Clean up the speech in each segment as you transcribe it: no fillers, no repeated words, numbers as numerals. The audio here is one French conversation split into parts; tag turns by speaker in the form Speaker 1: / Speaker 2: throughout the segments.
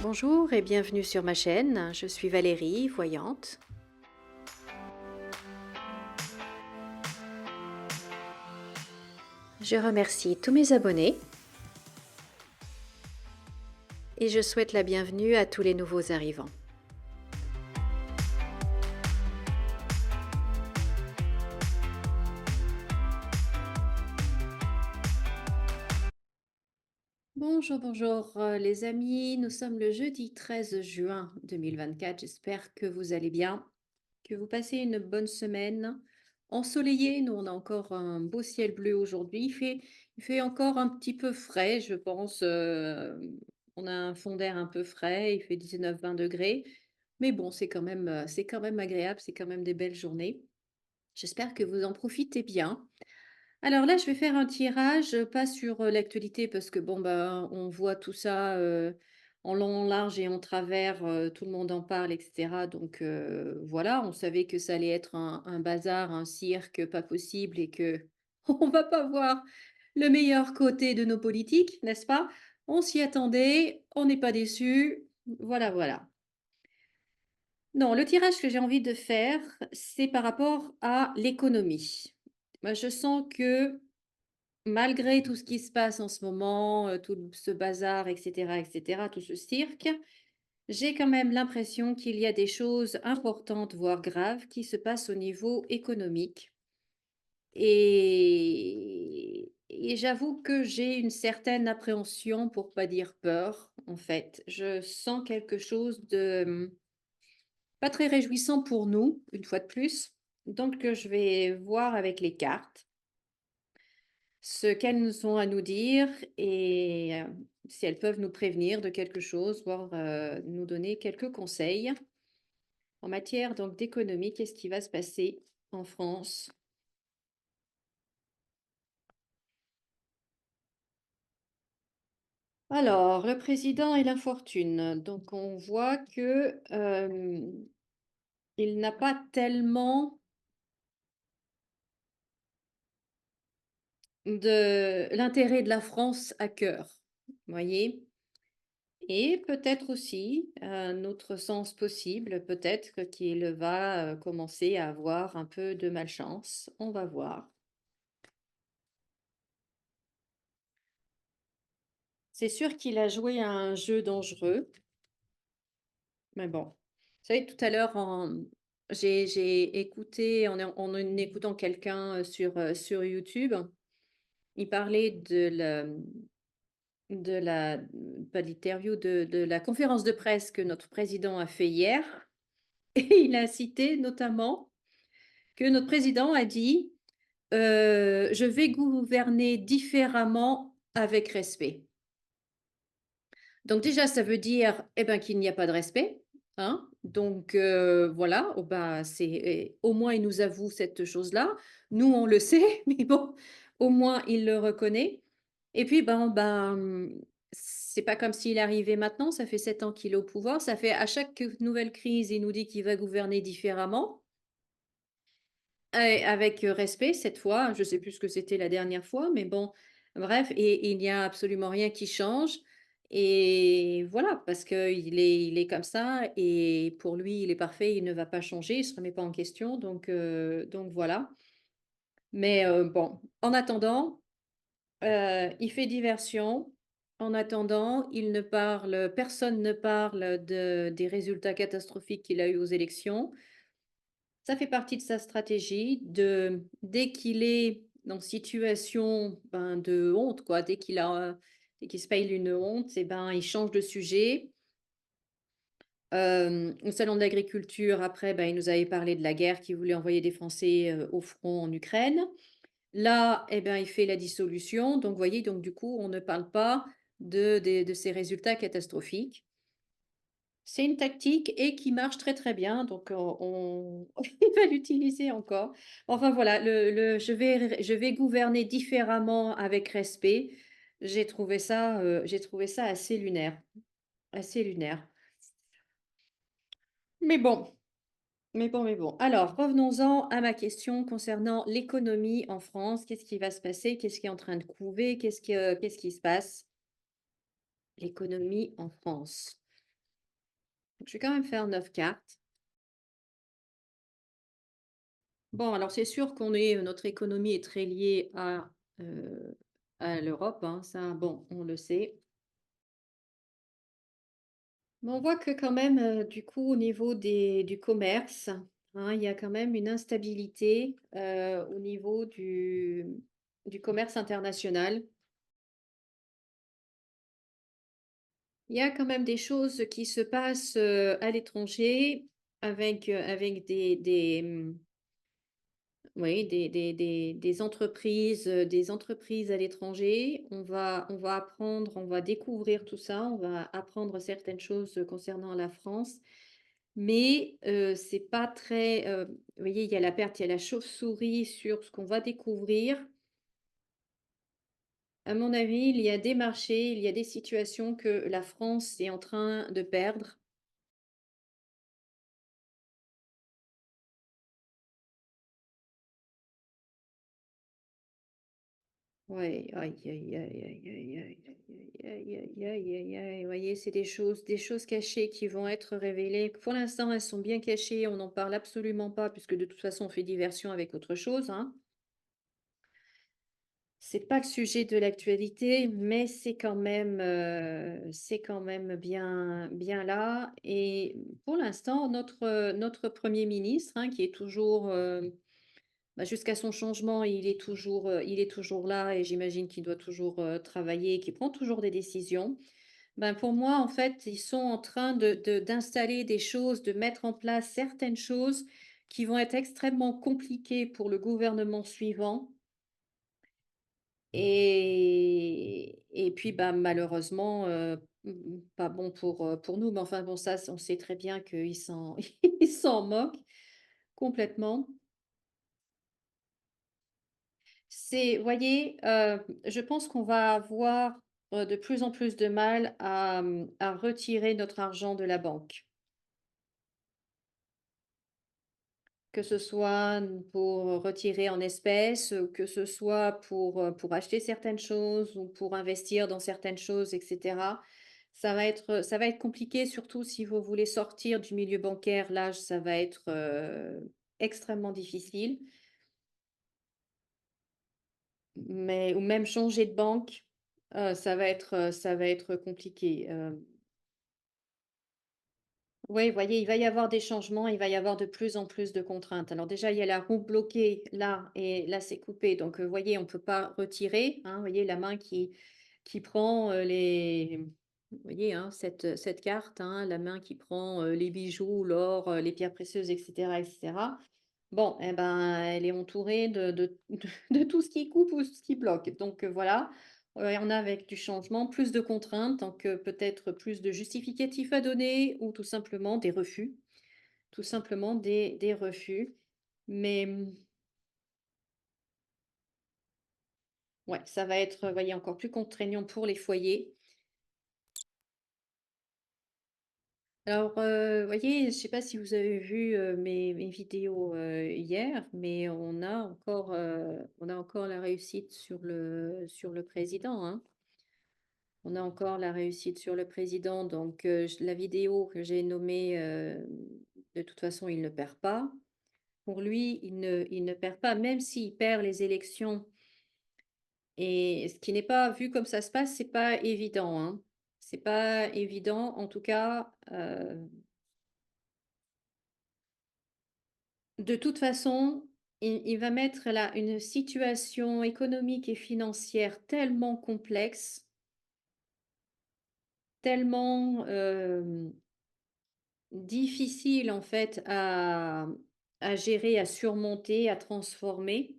Speaker 1: Bonjour et bienvenue sur ma chaîne. Je suis Valérie, voyante. Je remercie tous mes abonnés et je souhaite la bienvenue à tous les nouveaux arrivants. Bonjour, bonjour les amis. Nous sommes le jeudi 13 juin 2024. J'espère que vous allez bien, que vous passez une bonne semaine ensoleillée. Nous, on a encore un beau ciel bleu aujourd'hui. Il fait encore un petit peu frais, je pense. On a un fond d'air un peu frais. Il fait 19-20 degrés. Mais bon, c'est quand même agréable. C'est quand même des belles journées. J'espère que vous en profitez bien. Alors là, je vais faire un tirage, pas sur, l'actualité parce que bon, bah, on voit tout ça, en long, en large et en travers, tout le monde en parle et cetera donc voilà, on savait que ça allait être un bazar, un cirque pas possible et qu'on va pas voir le meilleur côté de nos politiques, n'est-ce pas? On s'y attendait, on n'est pas déçus, voilà, voilà. Non, le tirage que j'ai envie de faire, c'est par rapport à l'économie. Moi, je sens que malgré tout ce qui se passe en ce moment, tout ce bazar et cetera, tout ce cirque, j'ai quand même l'impression qu'il y a des choses importantes, voire graves, qui se passent au niveau économique et j'avoue que j'ai une certaine appréhension, pour pas dire peur, en fait. Je sens quelque chose de, pas très réjouissant pour nous, une fois de plus, donc je vais voir avec les cartes ce qu'elles ont à nous dire et si elles peuvent nous prévenir de quelque chose, voire, nous donner quelques conseils en matière donc d'économie. Qu'est-ce qui va se passer en France? Alors, le président et l'infortune. Donc on voit que, il n'a pas tellement de l'intérêt de la France à cœur, vous voyez? Et peut-être aussi, un autre sens possible, peut-être qu'il va, commencer à avoir un peu de malchance. On va voir. C'est sûr qu'il a joué à un jeu dangereux, mais bon. Vous savez, tout à l'heure, j'ai écouté, en écoutant quelqu'un sur YouTube, il parlait de la, pas d'interview, de la conférence de presse que notre président a fait hier. Et il a cité notamment que notre président a dit je vais gouverner différemment avec respect. Donc déjà, ça veut dire eh ben, qu'il n'y a pas de respect. Hein. Donc voilà, oh, bah, au moins il nous avoue cette chose-là. Nous, on le sait, mais bon, au moins il le reconnaît. Et puis, ben, c'est pas comme s'il arrivait maintenant, ça fait 7 ans qu'il est au pouvoir, ça fait à chaque nouvelle crise, il nous dit qu'il va gouverner différemment. Avec, respect cette fois, je ne sais plus ce que c'était la dernière fois, mais bon, bref et il n'y a absolument rien qui change et voilà, parce qu'il est comme ça et pour lui, il est parfait, il ne va pas changer, il ne se remet pas en question donc voilà. Mais bon, en attendant, il fait diversion. En attendant, personne ne parle des résultats catastrophiques qu'il a eus aux élections. Ça fait partie de sa stratégie dès qu'il est dans situation, ben, de honte quoi, dès qu'il se paye une honte et ben, il change de sujet. Au salon de l'agriculture après, ben, il nous avait parlé de la guerre qu'il voulait envoyer des Français, au front en Ukraine. Là et ben, il fait la dissolution donc vous voyez, donc du coup, on ne parle pas de ces résultats catastrophiques. C'est une tactique et qui marche très, très bien, donc on il va l'utiliser encore. Enfin voilà, le je vais gouverner différemment avec respect. J'ai trouvé ça assez lunaire, assez lunaire. Mais bon, mais bon, mais bon. Alors revenons-en à ma question concernant l'économie en France. Qu'est-ce qui va se passer? Qu'est-ce qui est en train de couver? Qu'est-ce qui se passe? L'économie en France. Donc, je vais quand même faire 9 cartes. Bon, alors c'est sûr qu'on est, notre économie est très liée à l'Europe, hein, ça, bon, on le sait. Mais on voit que quand même, du coup, au niveau du commerce, hein, il y a quand même une instabilité, au niveau du commerce international. Il y a quand même des choses qui se passent, à l'étranger avec oui, des entreprises à l'étranger. On va apprendre, on va découvrir tout ça, on va apprendre certaines choses concernant la France, mais c'est pas très, vous voyez, il y a la perte, il y a la chauve-souris sur ce qu'on va découvrir. À mon avis, il y a des marchés, il y a des situations que la France est en train de perdre. Ouais, aïe, aïe, aïe, aïe, aïe, aïe, aïe, aïe, aïe, aïe, aïe, aïe. Vous voyez, c'est des choses cachées qui vont être révélées. Pour l'instant, elles sont bien cachées, on n'en parle absolument pas, puisque de toute façon, on fait diversion avec autre chose, hein. C'est pas le sujet de l'actualité, mais c'est quand même bien, bien là. Et pour l'instant, notre Premier ministre, hein, qui est toujours, bah, jusqu'à son changement, il est toujours là et j'imagine qu'il doit toujours, travailler, qu'il prend toujours des décisions. Ben, pour moi, en fait, ils sont en train d'installer des choses, de mettre en place certaines choses qui vont être extrêmement compliquées pour le gouvernement suivant et puis, bah, malheureusement, pas bon pour nous, mais enfin bon, ça, on sait très bien qu'ils s'en ils s'en moquent complètement. Voyez, je pense qu'on va avoir, de plus en plus de mal à retirer notre argent de la banque. Que ce soit pour retirer en espèces, que ce soit pour acheter certaines choses ou pour investir dans certaines choses et cetera. Ça va être compliqué, surtout si vous voulez sortir du milieu bancaire. Là, ça va être, extrêmement difficile, mais ou même changer de banque, ça va être compliqué, oui, voyez, il va y avoir des changements, il va y avoir de plus en plus de contraintes. Alors déjà, il y a la roue bloquée là et là, c'est coupé. Donc, voyez, on ne peut pas retirer, hein, voyez la main qui prend vous voyez, hein, cette carte, hein, la main qui prend les bijoux, l'or, les pierres précieuses, etc., etc. Bon, eh ben, elle est entourée de tout ce qui coupe ou ce qui bloque. Donc, voilà. On a avec du changement, plus de contraintes, donc peut-être plus de justificatifs à donner ou tout simplement des refus. Tout simplement des refus. Mais ouais, ça va être, voyez, encore plus contraignant pour les foyers. Alors, voyez, je ne sais pas si vous avez vu mes vidéos hier, mais on a encore la réussite sur le président, hein. On a encore la réussite sur le président, donc la vidéo que j'ai nommée, de toute façon, il ne perd pas. Pour lui, il ne perd pas, même s'il perd les élections et ce qui n'est pas vu comme ça se passe, c'est pas évident, hein. C'est pas évident, en tout cas, de toute façon, il va mettre là une situation économique et financière tellement complexe, tellement, difficile en fait à gérer, à surmonter, à transformer,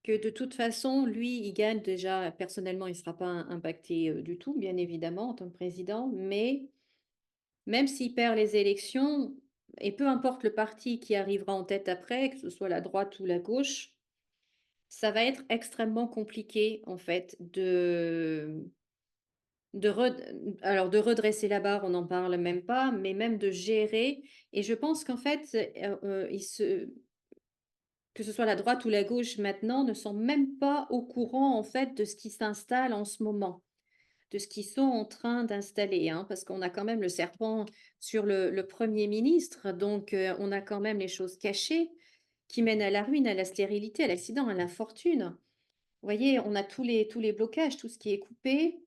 Speaker 1: que de toute façon, lui, il gagne déjà personnellement, il ne sera pas impacté, du tout, bien évidemment, en tant que président, mais même s'il perd les élections et peu importe le parti qui arrivera en tête après, que ce soit la droite ou la gauche, ça va être extrêmement compliqué en fait de red alors de redresser la barre, on n'en parle même pas, mais même de gérer et je pense qu'en fait, que ce soit la droite ou la gauche maintenant, ne sont même pas au courant en fait de ce qui s'installe en ce moment. de ce qu'ils sont en train d'installer, hein, parce qu'on a quand même le serpent sur le Premier ministre, donc on a quand même les choses cachées qui mènent à la ruine, à la stérilité, à l'accident, à l'infortune. Vous voyez, on a tous les blocages, tout ce qui est coupé,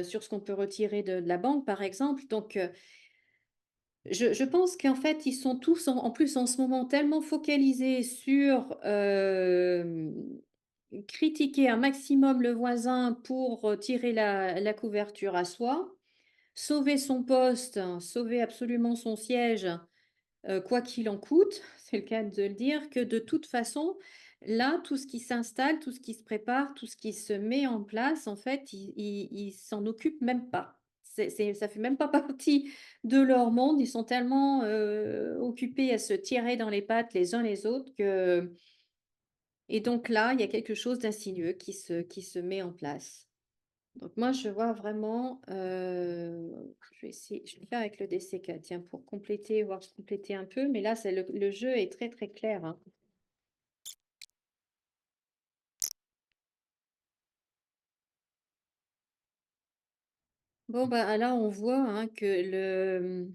Speaker 1: sur ce qu'on peut retirer de la banque, par exemple. Donc, je pense qu'en fait, ils sont tous en plus, en ce moment, tellement focalisés sur, critiquer un maximum le voisin pour, tirer la couverture à soi, sauver son poste, sauver absolument son siège, quoi qu'il en coûte, c'est le cas de le dire, que de toute façon, là, tout ce qui s'installe, tout ce qui se prépare, tout ce qui se met en place, en fait, ils s'en occupent même pas. Ça fait même pas partie de leur monde. Ils sont tellement, occupés à se tirer dans les pattes les uns les autres que et donc là, il y a quelque chose d'insidieux qui se met en place. Donc moi, je vois vraiment, je vais le faire avec le DCK, tiens, pour compléter, voir compléter un peu, mais là, c'est le jeu est très, très clair, hein. Bon, bah, là, on voit, hein, que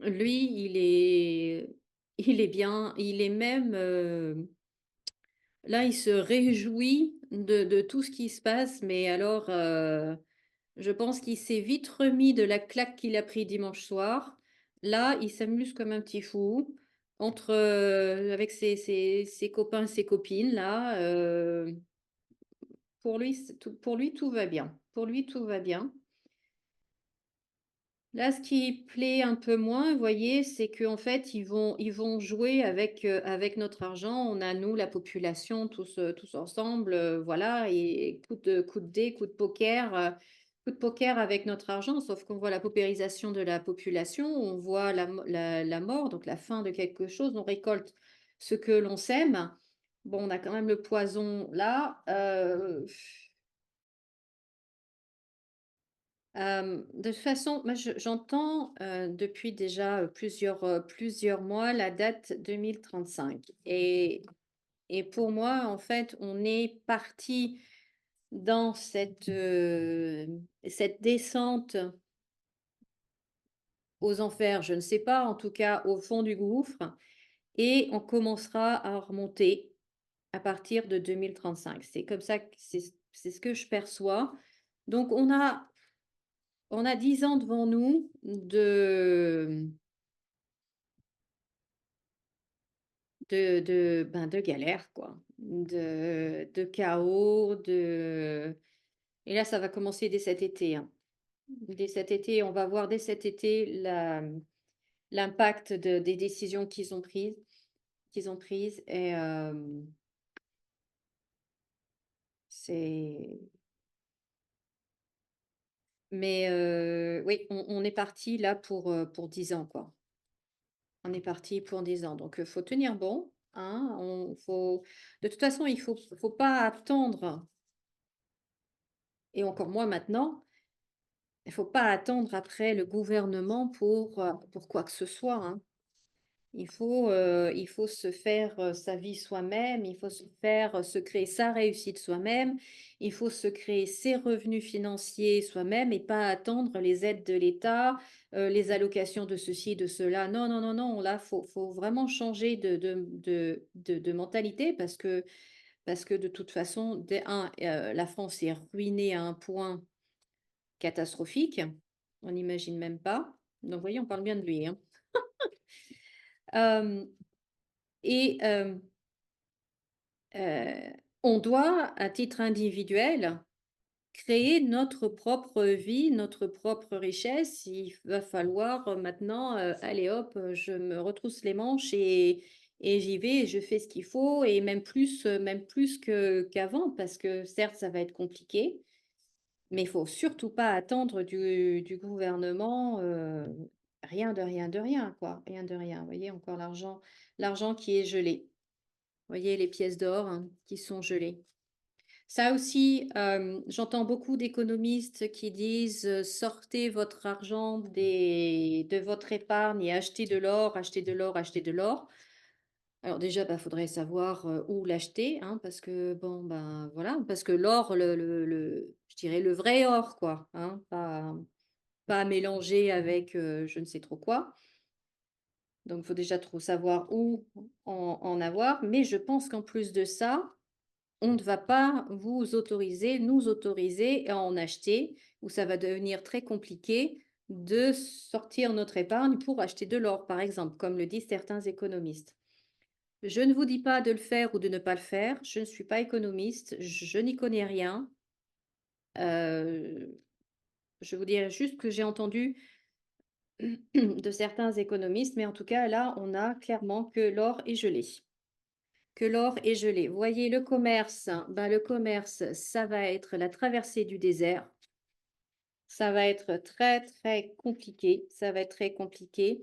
Speaker 1: lui, il est bien, il est même, là, il se réjouit de tout ce qui se passe, mais alors, je pense qu'il s'est vite remis de la claque qu'il a pris dimanche soir. Là, il s'amuse comme un petit fou entre, avec ses copains, ses copines là, pour lui tout va bien. Pour lui tout va bien. Là, ce qui plaît un peu moins, vous voyez, c'est qu'en fait, ils vont jouer avec notre argent. On a, nous, la population, tous ensemble, voilà, et coup de dés, coup de poker avec notre argent. Sauf qu'on voit la paupérisation de la population, on voit la mort, donc la fin de quelque chose. On récolte ce que l'on sème. Bon, on a quand même le poison là. De toute façon, moi j'entends, depuis déjà, plusieurs mois la date 2035 et pour moi, en fait, on est parti dans cette descente aux enfers, je ne sais pas, en tout cas au fond du gouffre et on commencera à remonter à partir de 2035. C'est comme ça que c'est ce que je perçois. Donc on a 10 ans devant nous de galère quoi, de chaos, et là, ça va commencer dès cet été, hein. Dès cet été, on va voir dès cet été l'impact des décisions qu'ils ont prises et c'est mais oui, on est parti là pour 10 ans, quoi. On est parti pour 10 ans, donc faut tenir bon, hein. On faut De toute façon, il faut pas attendre et encore moins maintenant. Il faut pas attendre après le gouvernement pour quoi que ce soit, hein. Il faut se faire, sa vie soi-même, il faut se créer sa réussite soi-même, il faut se créer ses revenus financiers soi-même et pas attendre les aides de l'État, les allocations de ceci, de cela. Non, non, non, non, là, faut vraiment changer de mentalité parce que de toute façon, la France est ruinée à un point catastrophique, on n'imagine même pas. Donc vous voyez, on parle bien de lui, hein. Hem et on doit, à titre individuel, créer notre propre vie, notre propre richesse. Il va falloir, maintenant, allez hop, je me retrousse les manches et j'y vais et je fais ce qu'il faut et même plus qu'avant parce que certes, ça va être compliqué, mais il faut surtout pas attendre du gouvernement, rien de rien de rien, quoi, rien de rien. Vous voyez, encore l'argent qui est gelé. Vous voyez les pièces d'or, hein, qui sont gelées. Ça aussi, j'entends beaucoup d'économistes qui disent, «Sortez votre argent de votre épargne et achetez de l'or, achetez de l'or, achetez de l'or». Alors déjà, bah, faudrait savoir, où l'acheter, hein, parce que bon, ben, voilà, parce que l'or, le je dirais le vrai or quoi, hein, pas mélanger avec, je ne sais trop quoi. Donc il faut déjà trop savoir où en avoir, mais je pense qu'en plus de ça, on ne va pas nous autoriser à en acheter, ou ça va devenir très compliqué de sortir notre épargne pour acheter de l'or, par exemple, comme le disent certains économistes. Je ne vous dis pas de le faire ou de ne pas le faire, je ne suis pas économiste, je n'y connais rien. Heu, je vous dirais juste que j'ai entendu de certains économistes, mais en tout cas là, on a clairement que l'or est gelé. Que l'or est gelé. Vous voyez le commerce, ben, le commerce, ça va être la traversée du désert. Ça va être très, très compliqué, ça va être très compliqué.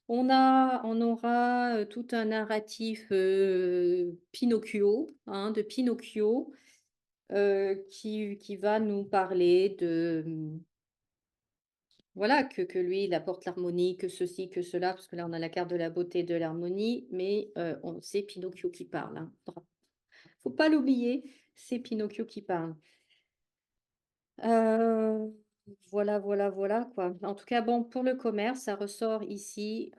Speaker 1: On aura, tout un narratif, Pinocchio, hein, de Pinocchio, qui va nous parler de, voilà, que lui, il apporte l'harmonie, que ceci, que cela, parce que là, on a la carte de la beauté, de l'harmonie, mais on c'est Pinocchio qui parle, hein. Faut pas l'oublier, c'est Pinocchio qui parle. Heu, voilà, voilà, voilà, quoi. En tout cas, bon, pour le commerce, ça ressort ici,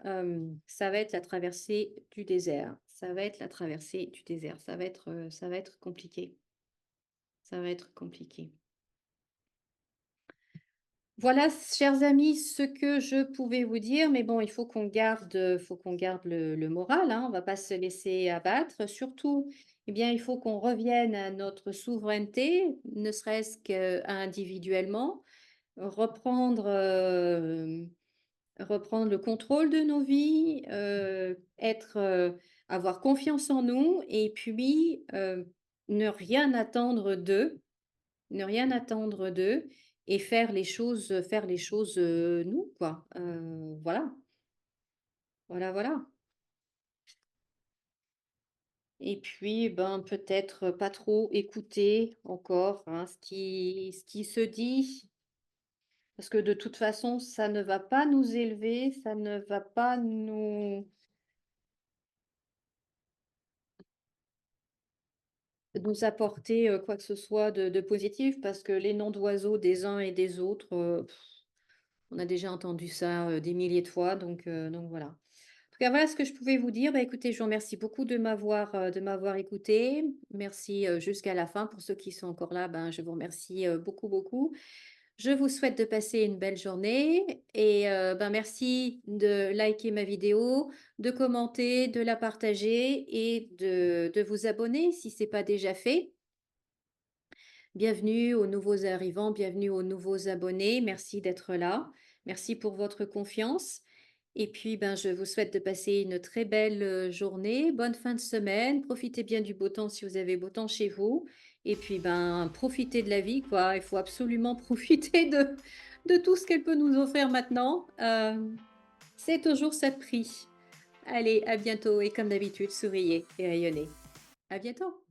Speaker 1: ça va être la traversée du désert. Ça va être la traversée du désert. Ça va être compliqué. Ça va être compliqué. Voilà, chers amis, ce que je pouvais vous dire, mais bon, il faut qu'on garde le moral, hein, on va pas se laisser abattre. Surtout, eh bien, il faut qu'on revienne à notre souveraineté, ne serait-ce qu'individuellement, reprendre, reprendre le contrôle de nos vies, avoir confiance en nous et puis, ne rien attendre d'eux. Ne rien attendre d'eux et faire les choses, nous, quoi. Voilà, voilà, voilà. Et puis, ben, peut-être pas trop écouter encore, hein, ce qui se dit, parce que de toute façon, ça ne va pas nous élever, ça ne va pas nous apporter, quoi que ce soit de positif, parce que les noms d'oiseaux des uns et des autres, on a déjà entendu ça, des milliers de fois, donc voilà. En tout cas, voilà ce que je pouvais vous dire. Bah, écoutez, je vous remercie beaucoup de m'avoir écouté. Merci, jusqu'à la fin. Pour ceux qui sont encore là, ben, je vous remercie, beaucoup, beaucoup. Je vous souhaite de passer une belle journée et ben, merci de liker ma vidéo, de commenter, de la partager et de vous abonner si c'est pas déjà fait. Bienvenue aux nouveaux arrivants, bienvenue aux nouveaux abonnés. Merci d'être là. Merci pour votre confiance. Et puis, ben, je vous souhaite de passer une très belle journée. Bonne fin de semaine. Profitez bien du beau temps si vous avez beau temps chez vous. Et puis, ben, profitez de la vie, quoi. Il faut absolument profiter de tout ce qu'elle peut nous offrir maintenant. C'est toujours ça de prix. Allez, à bientôt. Et comme d'habitude, souriez et rayonnez. À bientôt.